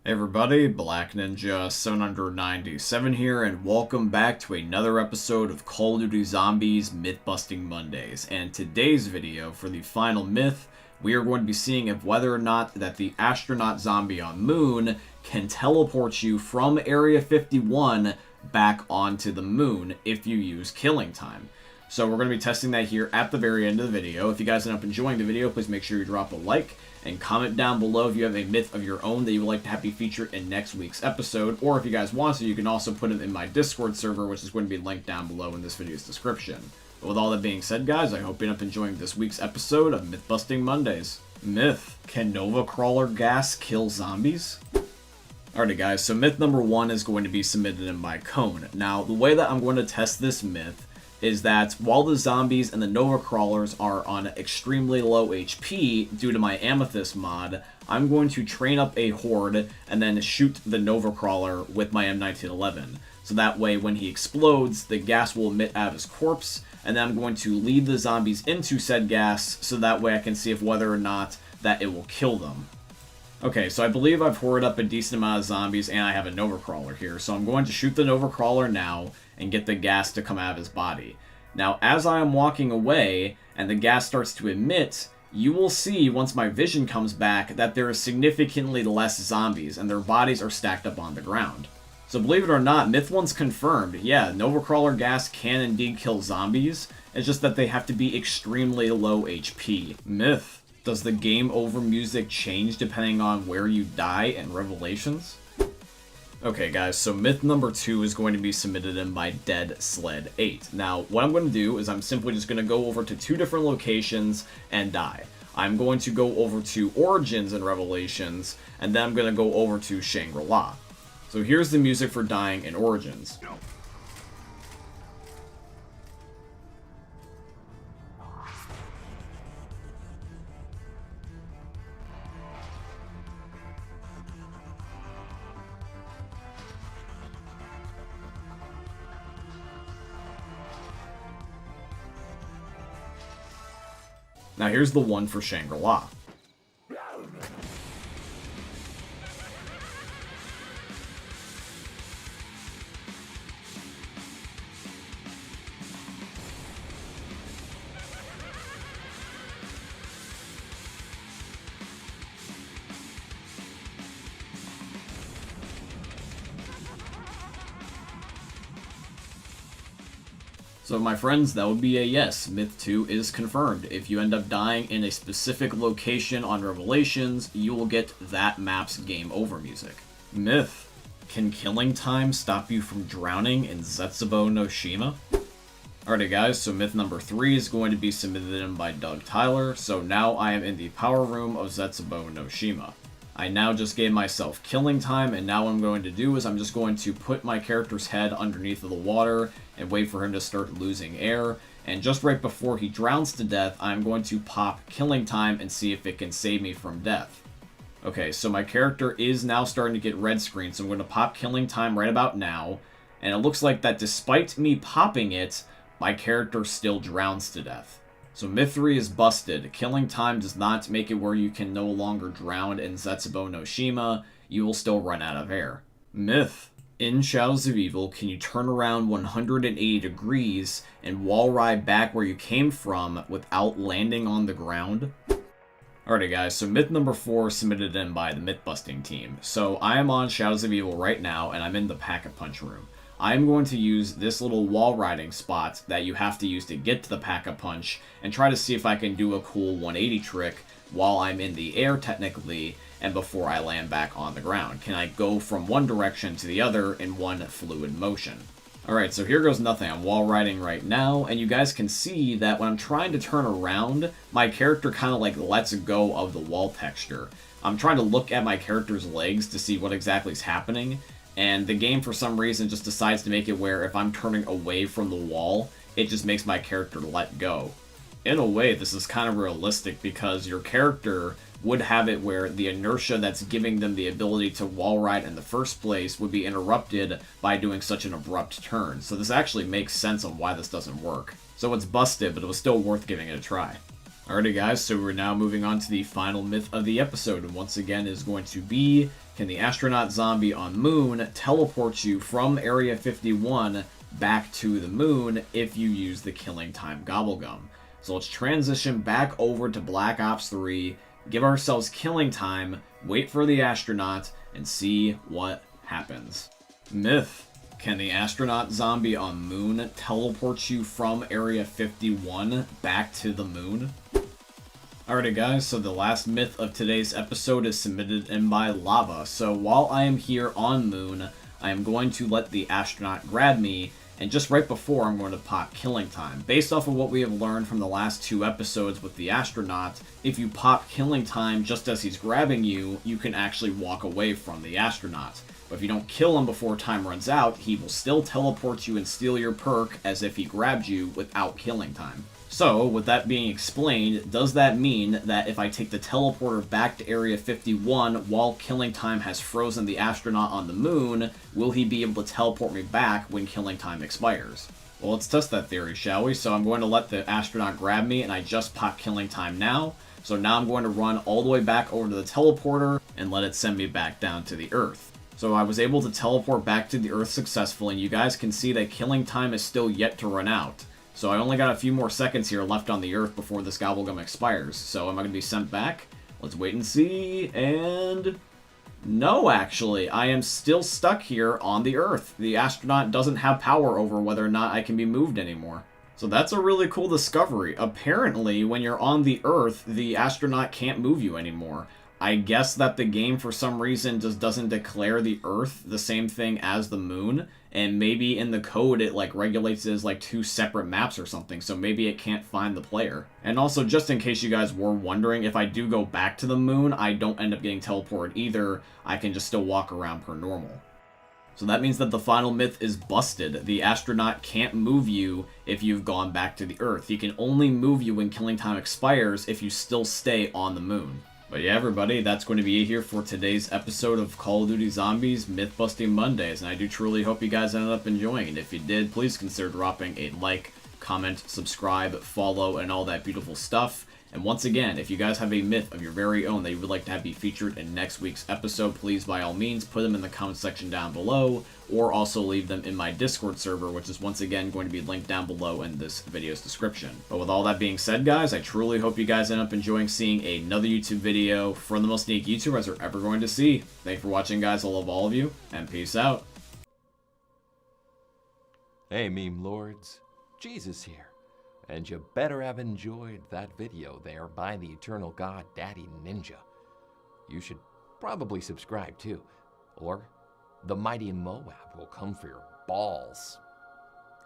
Hey everybody, Black Ninja 797 here, and welcome back to another episode of Call of Duty Zombies Myth-Busting Mondays. And today's video, for the final myth, we are going to be seeing if whether or not that the Astronaut zombie on Moon can teleport you from Area 51 back onto the Moon if you use killing time. So we're going to be testing that here at the very end of the video. If you guys end up enjoying the video, please make sure you drop a like and comment down below if you have a myth of your own that you would like to have be featured in next week's episode. Or if you guys want to, you can also put it in my Discord server, which is going to be linked down below in this video's description. But with all that being said, guys, I hope you end up enjoying this week's episode of Myth Busting Mondays. Myth: can Nova Crawler gas kill zombies? Alrighty guys, so myth number 1 is going to be submitted in by Cone. Now, the way that I'm going to test this myth is that while the zombies and the Nova Crawlers are on extremely low HP due to my Amethyst mod, I'm going to train up a horde and then shoot the Nova Crawler with my M1911. So that way when he explodes, the gas will emit out of his corpse, and then I'm going to lead the zombies into said gas so that way I can see if whether or not that it will kill them. Okay, so I believe I've hoarded up a decent amount of zombies and I have a Nova Crawler here. So I'm going to shoot the Nova Crawler now and get the gas to come out of his body. Now, as I am walking away and the gas starts to emit, you will see once my vision comes back that there is significantly less zombies and their bodies are stacked up on the ground. So believe it or not, Myth 1's confirmed. Yeah, Nova Crawler gas can indeed kill zombies. It's just that they have to be extremely low HP. Myth: does the game over music change depending on where you die in Revelations? Okay guys, so myth number 2 is going to be submitted in by Dead Sled 8. Now, what I'm going to do is I'm simply just going to go over to 2 different locations and die. I'm going to go over to Origins in Revelations, and then I'm going to go over to Shangri-La. So here's the music for dying in Origins. Now here's the one for Shangri-La. So my friends, that would be a yes. Myth 2 is confirmed. If you end up dying in a specific location on Revelations, you will get that map's game over music. Myth: can killing time stop you from drowning in Zetsubo no Shima? Alrighty guys, so myth number 3 is going to be submitted in by DugTyler. So now I am in the power room of Zetsubo no Shima. I now just gave myself killing time, and now what I'm going to do is I'm just going to put my character's head underneath of the water and wait for him to start losing air. And just right before he drowns to death, I'm going to pop killing time and see if it can save me from death. Okay, so my character is now starting to get red screen, so I'm going to pop killing time right about now. And it looks like that despite me popping it, my character still drowns to death. So myth 3 is busted. Killing time does not make it where you can no longer drown in Zetsubo no Shima. You will still run out of air. Myth: in Shadows of Evil, can you turn around 180 degrees and wall ride back where you came from without landing on the ground? Alrighty guys, so myth number 4 is submitted in by the myth busting team. So I am on Shadows of Evil right now and I'm in the Pack-a-Punch room. I'm going to use this little wall riding spot that you have to use to get to the Pack-a-Punch and try to see if I can do a cool 180 trick while I'm in the air technically and before I land back on the ground. Can I go from one direction to the other in one fluid motion? Alright, so here goes nothing. I'm wall riding right now, and you guys can see that when I'm trying to turn around, my character kind of like lets go of the wall texture. I'm trying to look at my character's legs to see what exactly is happening, and the game for some reason just decides to make it where if I'm turning away from the wall, it just makes my character let go. In a way, this is kind of realistic because your character would have it where the inertia that's giving them the ability to wall ride in the first place would be interrupted by doing such an abrupt turn. So this actually makes sense on why this doesn't work. So it's busted, but it was still worth giving it a try. Alrighty guys, so we're now moving on to the final myth of the episode, and once again is going to be, Can the astronaut zombie on moon teleport you from Area 51 back to the moon if you use the killing time gobblegum? So let's transition back over to Black Ops 3, give ourselves killing time, wait for the astronaut, and see what happens. Myth. Can the astronaut zombie on moon teleport you from Area 51 back to the moon? Alrighty guys, so the last myth of today's episode is submitted in by Lava. So while I am here on moon, I am going to let the astronaut grab me, and just right before I'm going to pop killing time. Based off of what we have learned from the last 2 episodes with the astronaut, if you pop killing time just as he's grabbing you, you can actually walk away from the astronaut. But if you don't kill him before time runs out, he will still teleport you and steal your perk as if he grabbed you without killing time. So, with that being explained, does that mean that if I take the teleporter back to Area 51 while killing time has frozen the astronaut on the moon, will he be able to teleport me back when killing time expires? Well, let's test that theory, shall we? So I'm going to let the astronaut grab me, and I just pop killing time now. So now I'm going to run all the way back over to the teleporter and let it send me back down to the Earth. So I was able to teleport back to the Earth successfully, and you guys can see that killing time is still yet to run out. So I only got a few more seconds here left on the Earth before this gobblegum expires. So am I going to be sent back? Let's wait and see. And no, actually. I am still stuck here on the Earth. The astronaut doesn't have power over whether or not I can be moved anymore. So that's a really cool discovery. Apparently, when you're on the Earth, the astronaut can't move you anymore. I guess that the game, for some reason, just doesn't declare the Earth the same thing as the moon, and maybe in the code it regulates it as 2 separate maps or something, so maybe it can't find the player. And also, just in case you guys were wondering, if I do go back to the moon, I don't end up getting teleported either. I can just still walk around per normal. So that means that the final myth is busted. The astronaut can't move you if you've gone back to the Earth. He can only move you when killing time expires if you still stay on the moon. But yeah, everybody, that's going to be it here for today's episode of Call of Duty Zombies Myth-Busting Mondays, and I do truly hope you guys ended up enjoying it. If you did, please consider dropping a like, comment, subscribe, follow, and all that beautiful stuff. And once again, if you guys have a myth of your very own that you would like to have be featured in next week's episode, please by all means put them in the comment section down below, or also leave them in my Discord server, which is once again going to be linked down below in this video's description. But with all that being said, guys, I truly hope you guys end up enjoying seeing another YouTube video from the most unique YouTubers you're ever going to see. Thank you for watching, guys. I love all of you, and peace out. Hey, meme lords, Jesus here. And you better have enjoyed that video there by the Eternal God Daddy Ninja. You should probably subscribe too, or the mighty Moab will come for your balls.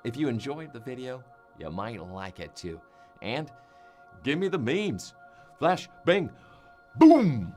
If you enjoyed the video, you might like it too. And give me the memes. Flash, bang, boom!